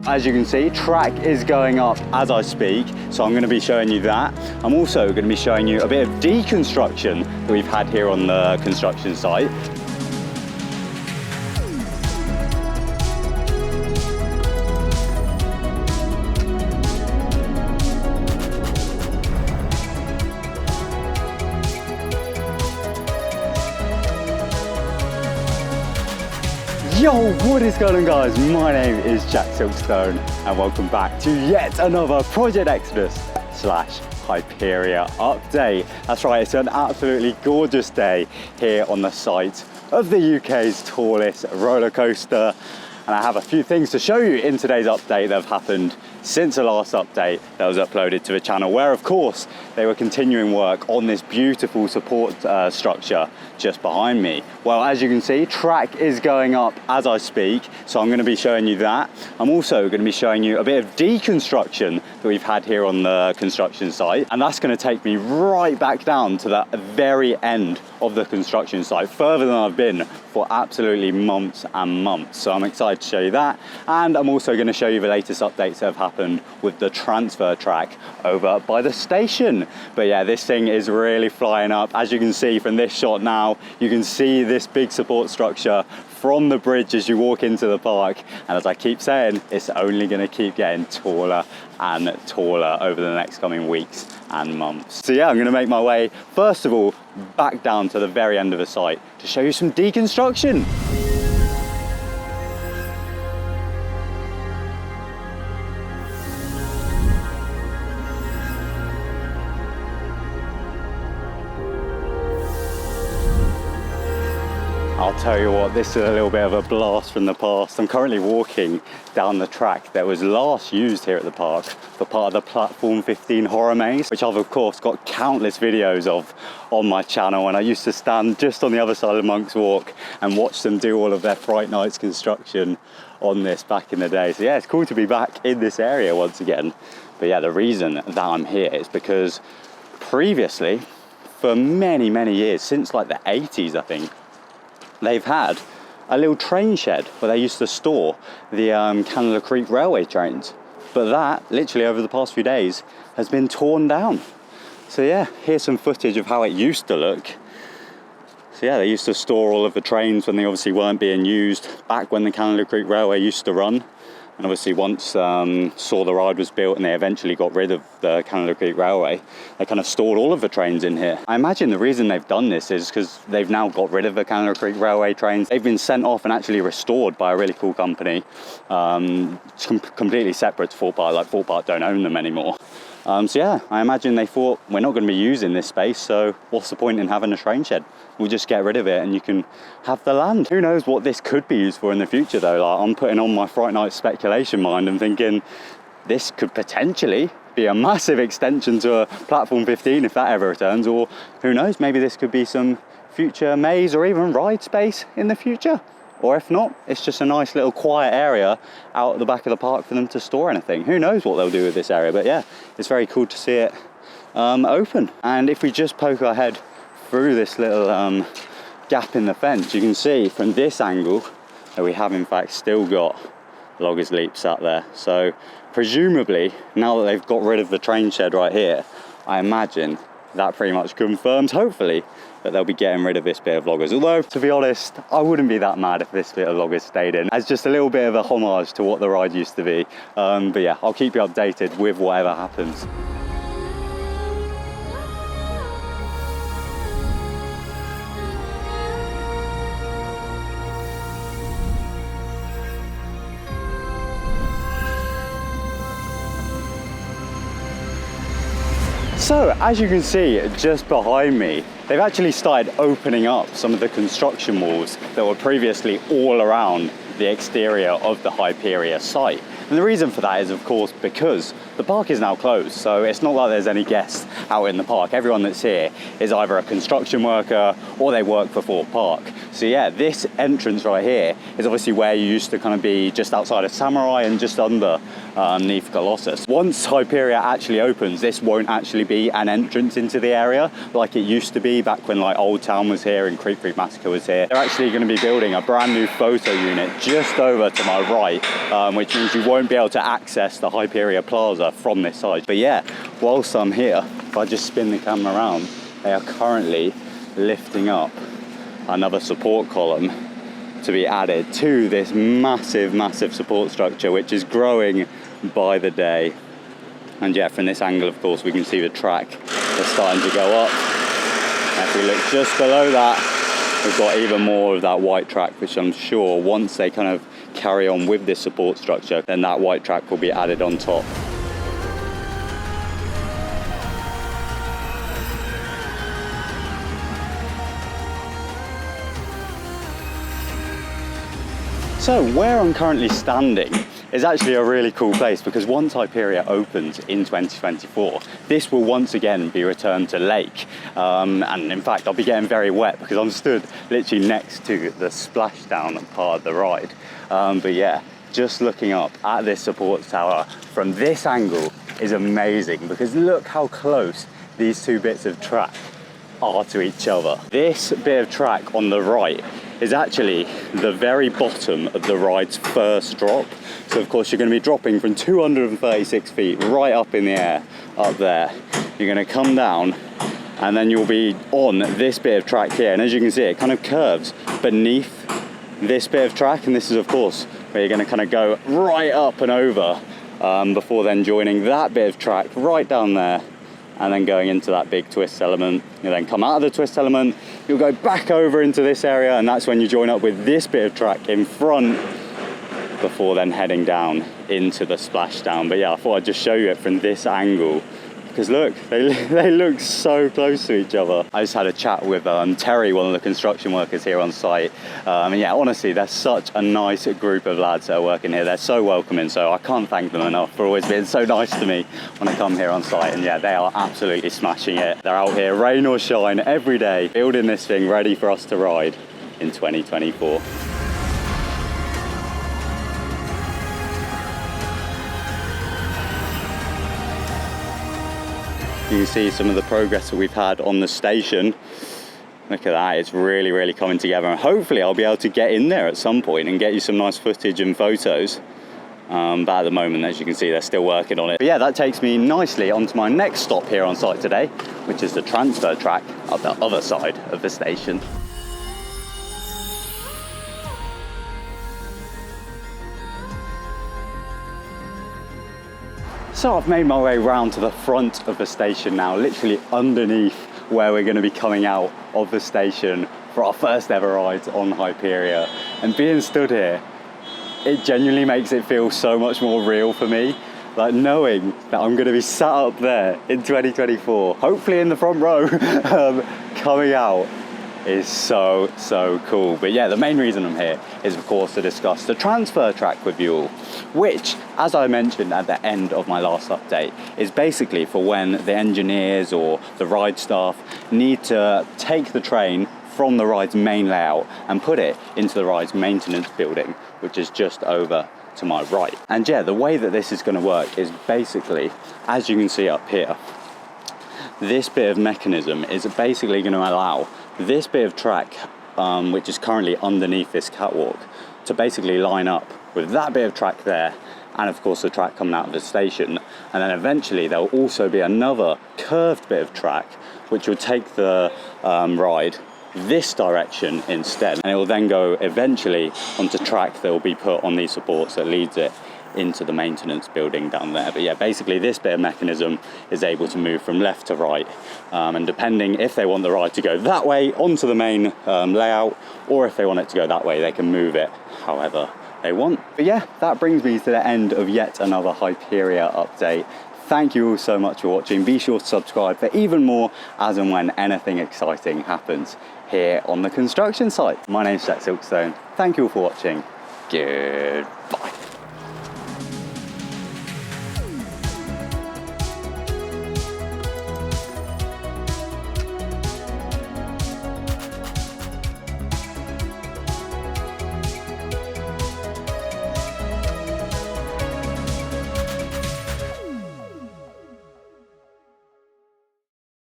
As you can see, track is going up as I speak, so I'm going to be showing you that. I'm also going to be showing you a bit of deconstruction that we've had here on the construction site. Yo, what is going on guys? My name is TheJackSilkstone and welcome back to yet another Project Exodus / Hyperia update. That's right, it's an absolutely gorgeous day here on the site of the UK's tallest roller coaster. And I have a few things to show you in today's update that have happened since the last update that was uploaded to the channel, where of course they were continuing work on this beautiful support structure just behind me. Well, as you can see, track is going up as I speak, so I'm going to be showing you that. I'm also going to be showing you a bit of deconstruction that we've had here on the construction site, and that's going to take me right back down to the very end of the construction site, further than I've been for absolutely months and months. So I'm excited to show you that, and I'm also going to show you the latest updates that have happened with the transfer track over by the station. But yeah, this thing is really flying up. As you can see from this shot now, you can see this big support structure from the bridge as you walk into the park, and as I keep saying, it's only going to keep getting taller and taller over the next coming weeks and months. So yeah, I'm going to make my way first of all back down to the very end of the site to show you some deconstruction. I'll tell you what, this is a little bit of a blast from the past. I'm currently walking down the track that was last used here at the park for part of the Platform 15 horror maze, which I've of course got countless videos of on my channel, and I used to stand just on the other side of the Monk's Walk and watch them do all of their Fright Nights construction on this back in the day. So yeah, it's cool to be back in this area once again. But yeah, the reason that I'm here is because previously, for many years, since like the 80s I think, they've had a little train shed where they used to store the Canada Creek Railway trains. But that, literally over the past few days, has been torn down. So yeah, here's some footage of how it used to look. So yeah, they used to store all of the trains when they obviously weren't being used, back when the Canada Creek Railway used to run. And obviously once Saw the Ride was built and they eventually got rid of the Canada Creek Railway, they kind of stored all of the trains in here. I imagine the reason they've done this is because they've now got rid of the Canada Creek Railway trains. They've been sent off and actually restored by a really cool company, completely separate to Thorpe Park, like Thorpe Park don't own them anymore. So yeah, I imagine they thought, we're not going to be using this space, so what's the point in having a train shed? We'll just get rid of it and you can have the land. Who knows what this could be used for in the future though? Like, I'm putting on my Fright Night speculation mind and thinking this could potentially be a massive extension to a Platform 15 if that ever returns, or who knows, maybe this could be some future maze or even ride space in the future. Or if not, it's just a nice little quiet area out at the back of the park for them to store anything. Who knows what they'll do with this area, but yeah, it's very cool to see it open. And if we just poke our head through this little gap in the fence, you can see from this angle that we have in fact still got loggers' leaps out there. So presumably, now that they've got rid of the train shed right here, I imagine that pretty much confirms, hopefully, that they'll be getting rid of this bit of loggers. Although, to be honest, I wouldn't be that mad if this bit of loggers stayed in, as just a little bit of a homage to what the ride used to be. But yeah, I'll keep you updated with whatever happens. So, as you can see just behind me, they've actually started opening up some of the construction walls that were previously all around the exterior of the Hyperia site. And the reason for that is, of course, because the park is now closed, so it's not like there's any guests out in the park. Everyone that's here is either a construction worker or they work for Thorpe Park. So yeah, this entrance right here is obviously where you used to kind of be just outside of Samurai and just underneath Colossus. Once Hyperia actually opens, this won't actually be an entrance into the area like it used to be back when like Old Town was here and Creek Massacre was here. They're actually going to be building a brand new photo unit just over to my right, which means you won't be able to access the Hyperia Plaza from this side. But yeah, whilst I'm here, if I just spin the camera around, they are currently lifting up another support column to be added to this massive support structure, which is growing by the day. And yeah, from this angle, of course, we can see the track is starting to go up. And if we look just below that, we've got even more of that white track, which I'm sure once they kind of carry on with this support structure, then that white track will be added on top. So where I'm currently standing is actually a really cool place, because once Hyperia opens in 2024, this will once again be returned to lake. And in fact, I'll be getting very wet because I'm stood literally next to the splashdown part of the ride. But yeah, just looking up at this support tower from this angle is amazing, because look how close these two bits of track are to each other. This bit of track on the right is actually the very bottom of the ride's first drop. So of course you're going to be dropping from 236 feet right up in the air up there. You're going to come down and then you'll be on this bit of track here, and as you can see, it kind of curves beneath this bit of track, and this is of course where you're going to kind of go right up and over before then joining that bit of track right down there, and then going into that big twist element. You then come out of the twist element, you'll go back over into this area, and that's when you join up with this bit of track in front before then heading down into the splashdown. But yeah, I thought I'd just show you it from this angle, because look, they look so close to each other. I just had a chat with Terry, one of the construction workers here on site. And yeah, honestly, they're such a nice group of lads that are working here. They're so welcoming, so I can't thank them enough for always being so nice to me when I come here on site. And yeah, they are absolutely smashing it. They're out here, rain or shine, every day, building this thing ready for us to ride in 2024. You can see some of the progress that we've had on the station. Look at that, it's really coming together, and hopefully I'll be able to get in there at some point and get you some nice footage and photos. But at the moment, as you can see, they're still working on it. But yeah, that takes me nicely onto my next stop here on site today, which is the transfer track up the other side of the station. So I've made my way round to the front of the station now, literally underneath where we're going to be coming out of the station for our first ever rides on Hyperia. And being stood here, it genuinely makes it feel so much more real for me. Like knowing that I'm going to be sat up there in 2024, hopefully in the front row, coming out is so cool. But yeah, the main reason I'm here is of course to discuss the transfer track with you all, which, as I mentioned at the end of my last update, is basically for when the engineers or the ride staff need to take the train from the ride's main layout and put it into the ride's maintenance building, which is just over to my right. And yeah, the way that this is going to work is basically, as you can see up here, this bit of mechanism is basically going to allow this bit of track, which is currently underneath this catwalk, to basically line up with that bit of track there, and of course the track coming out of the station. And then eventually there will also be another curved bit of track which will take the ride this direction instead, and it will then go eventually onto track that will be put on these supports that leads it into the maintenance building down there. But yeah, basically this bit of mechanism is able to move from left to right, and depending if they want the ride to go that way onto the main layout, or if they want it to go that way, they can move it however they want. But yeah, that brings me to the end of yet another Hyperia update. Thank you all so much for watching. Be sure to subscribe for even more as and when anything exciting happens here on the construction site. My name's TheJackSilkstone. Thank you all for watching. Goodbye.